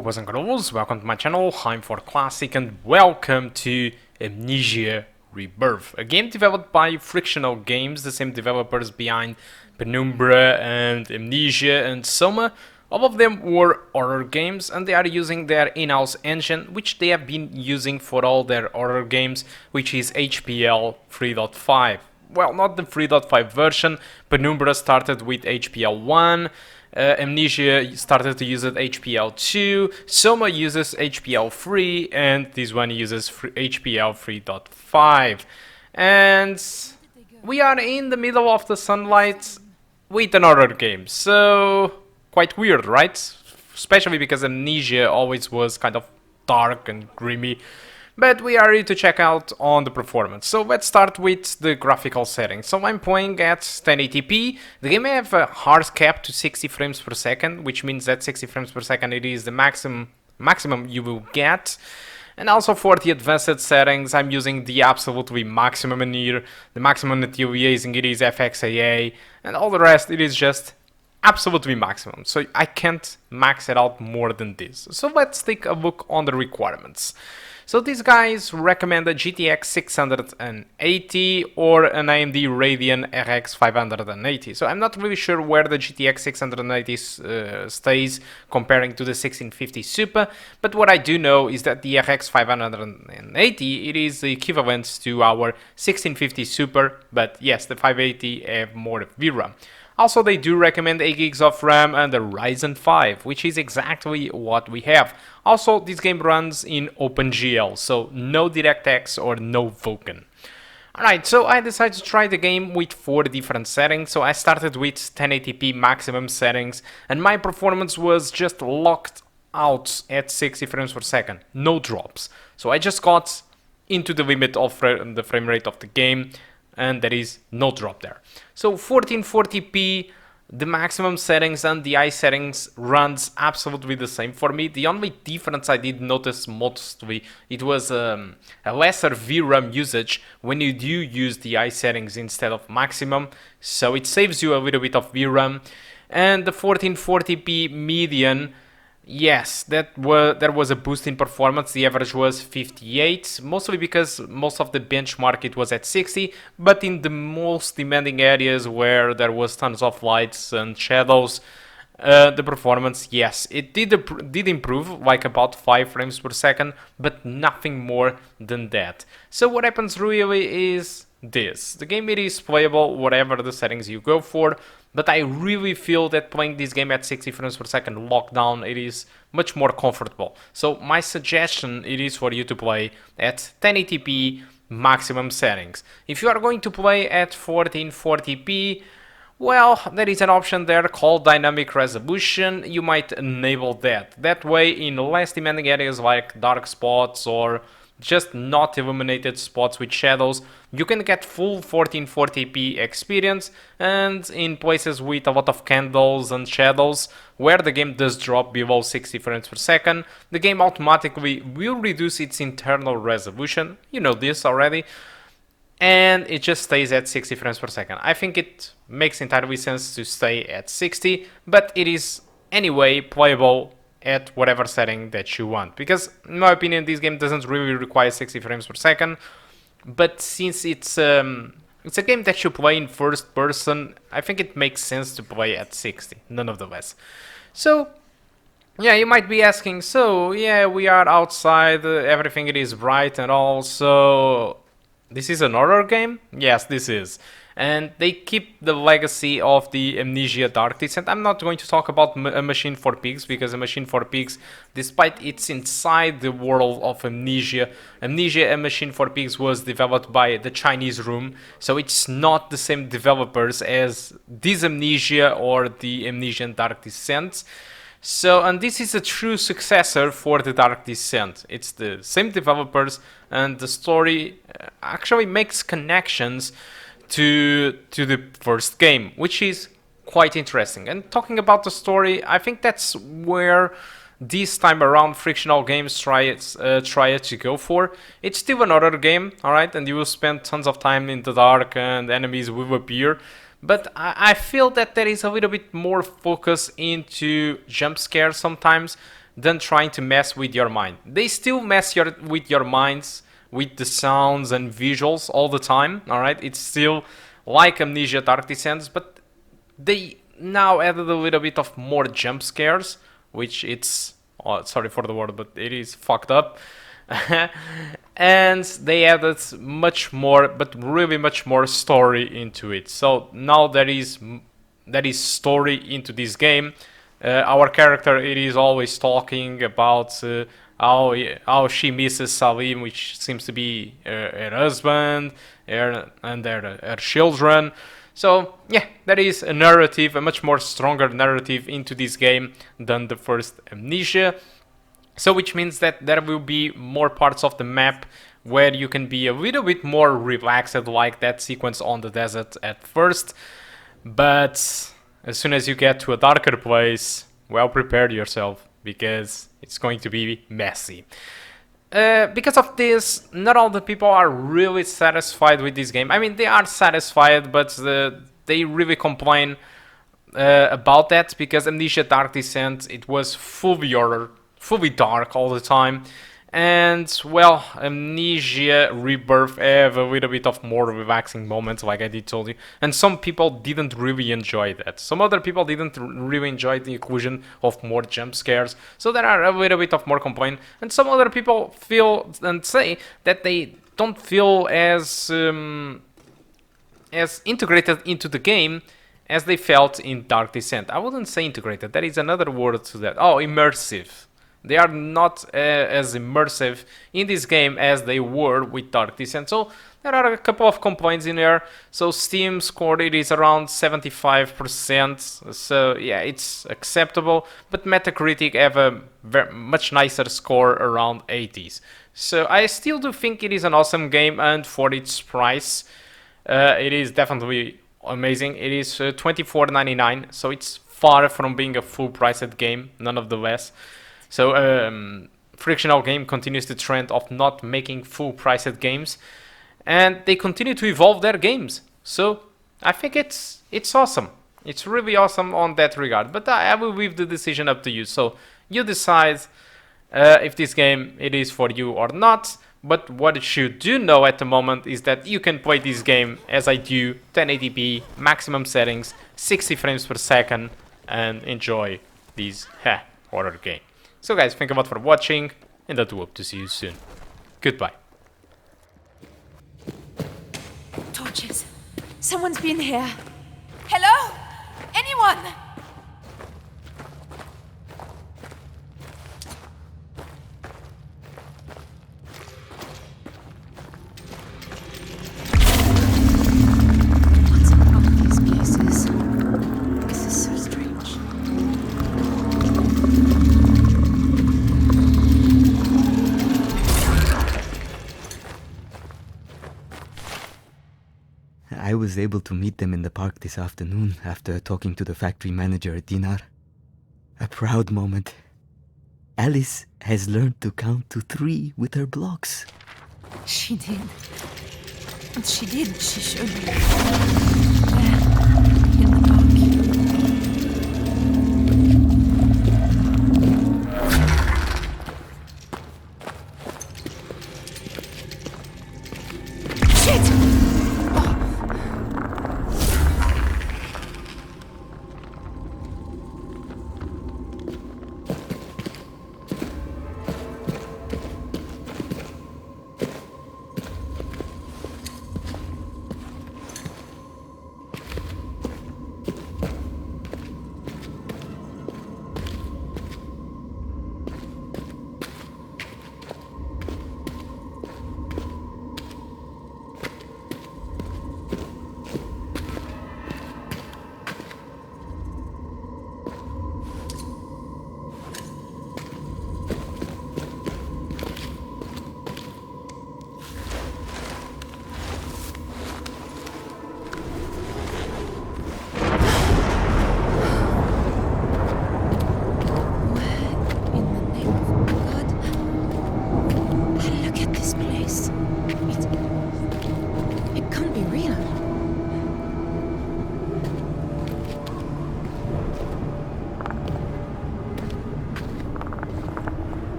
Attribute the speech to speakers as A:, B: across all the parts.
A: boys and girls, welcome to my channel, I'm For Classic and welcome to Amnesia Rebirth, a game developed by Frictional Games, the same developers behind Penumbra and Amnesia and Soma. All of them were horror games and they are using their in-house engine, which they have been using for all their horror games, which is HPL 3.5. Well, not the 3.5 version. Penumbra started with HPL 1, Amnesia started to use it HPL 2, Soma uses HPL 3, and this one uses HPL 3.5. And we are in the middle of the sunlight with an horror game, so quite weird, right? Especially because Amnesia always was kind of dark and grimy. But we are ready to check out on the performance. So let's start with the graphical settings. So I'm playing at 1080p. The game may have a hard cap to 60 frames per second, which means that 60 frames per second it is the maximum you will get. And also for the advanced settings, I'm using the absolutely maximum in here. The maximum that you're using it is FXAA, and all the rest it is just absolutely maximum. So I can't max it out more than this. So let's take a look on the requirements. So these guys recommend a GTX 680 or an AMD Radeon RX 580. So I'm not really sure where the GTX 680 stays comparing to the 1650 Super, but what I do know is that the RX 580 it is equivalent to our 1650 Super, but yes, the 580 have more VRAM. Also, they do recommend 8 gigs of RAM and a Ryzen 5, which is exactly what we have. Also, this game runs in OpenGL, so no DirectX or no Vulkan. Alright, so I decided to try the game with 4 different settings. So I started with 1080p maximum settings, and my performance was just locked out at 60 frames per second, no drops. So I just got into the limit of the frame rate of the game, and there is no drop there. So 1440p, the maximum settings and the high settings runs absolutely the same for me. The only difference I did notice mostly, it was a lesser VRAM usage when you do use the high settings instead of maximum, so it saves you a little bit of VRAM. And the 1440p median, yes, there was a boost in performance. The average was 58, mostly because most of the benchmark it was at 60, but in the most demanding areas where there was tons of lights and shadows, the performance, yes, it did improve, like about 5 frames per second, but nothing more than that. So what happens really is this. The game it is playable whatever the settings you go for, but I really feel that playing this game at 60 frames per second lockdown, it is much more comfortable. So my suggestion it is for you to play at 1080p maximum settings. If you are going to play at 1440p, well, there is an option there called dynamic resolution. You might enable that. That way, in less demanding areas like dark spots or just not illuminated spots with shadows, you can get full 1440p experience, and in places with a lot of candles and shadows where the game does drop below 60 frames per second, the game automatically will reduce its internal resolution, you know this already, and it just stays at 60 frames per second. I think it makes entirely sense to stay at 60, but it is anyway playable at whatever setting that you want, because in my opinion this game doesn't really require 60 frames per second, but since it's a game that you play in first person, I think it makes sense to play at 60 nonetheless. So yeah, you might be asking, so yeah, we are outside, everything it is bright and all, so this is an horror game? Yes, this is. And they keep the legacy of the Amnesia Dark Descent. I'm not going to talk about A Machine for Pigs, because A Machine for Pigs, despite it's inside the world of Amnesia, A Machine for Pigs was developed by the Chinese Room, so it's not the same developers as this Amnesia or the Amnesian Dark Descent. So, and this is a true successor for the Dark Descent. It's the same developers, and the story actually makes connections to the first game, which is quite interesting. And talking about the story, I think that's where this time around Frictional Games try to go for. It's still an horror game, alright, and you will spend tons of time in the dark and enemies will appear, but I feel that there is a little bit more focus into jump scares sometimes, than trying to mess with your mind. They still mess with your minds, with the sounds and visuals all the time, alright? It's still like Amnesia Dark Descent, but they now added a little bit of more jump scares, which it's, oh, sorry for the word, but it is fucked up. And they added much more, but really much more story into it. So now there is story into this game. Our character, it is always talking about how she misses Salim, which seems to be her husband, and her children. So yeah, there is a narrative, a much more stronger narrative into this game than the first Amnesia. So which means that there will be more parts of the map where you can be a little bit more relaxed, like that sequence on the desert at first. But as soon as you get to a darker place, well, prepare yourself, because it's going to be messy. Because of this, not all the people are really satisfied with this game. I mean, they are satisfied, but they really complain about that, because Amnesia Dark Descent, it was fully horror, fully dark all the time. And, well, Amnesia Rebirth have a little bit of more relaxing moments, like I did told you. And some people didn't really enjoy that. Some other people didn't really enjoy the inclusion of more jump scares. So there are a little bit of more complaint. And some other people feel and say that they don't feel as integrated into the game as they felt in Dark Descent. I wouldn't say integrated. There is another word to that. Oh, immersive. They are not as immersive in this game as they were with Dark Descent. So there are a couple of complaints in there. So Steam scored it is around 75%. So yeah, it's acceptable. But Metacritic have a much nicer score around 80s. So I still do think it is an awesome game, and for its price, it is definitely amazing. It is $24.99, so it's far from being a full-priced game, none of the less. So Frictional Game continues the trend of not making full-priced games, and they continue to evolve their games. So I think it's awesome. It's really awesome on that regard. But I will leave the decision up to you. So you decide if this game it is for you or not. But what you do know at the moment is that you can play this game as I do, 1080p, maximum settings, 60 frames per second, and enjoy this horror game. So guys, thank you a lot for watching, and I do hope to see you soon. Goodbye.
B: Torches. Someone's been here. Hello? Anyone? What's up with these places? This is so strange.
C: I was able to meet them in the park this afternoon after talking to the factory manager, Dinar. A proud moment. Alice has learned to count to 3 with her blocks.
B: She did. What she did, she showed me. There, in the park. Shit!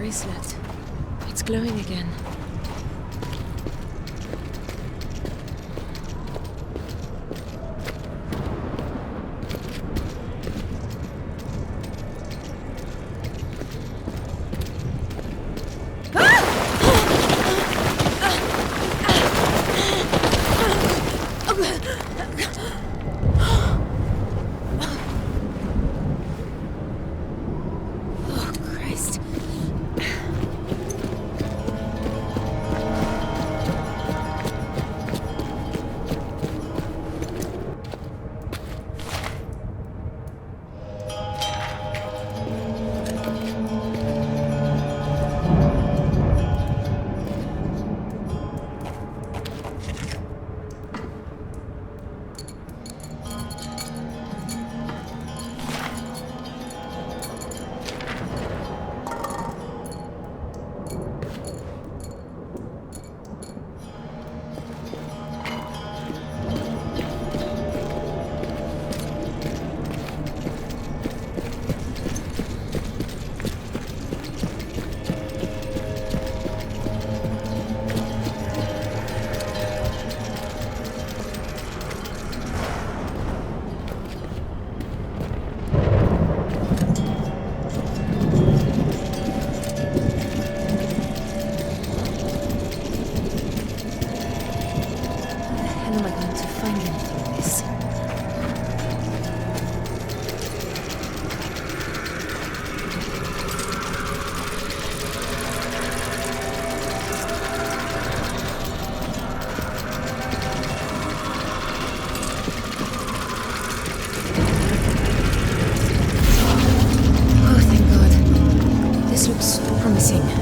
B: bracelet. It's glowing again. Oh, Christ. How am I going to find him through this? Oh, thank God. This looks promising.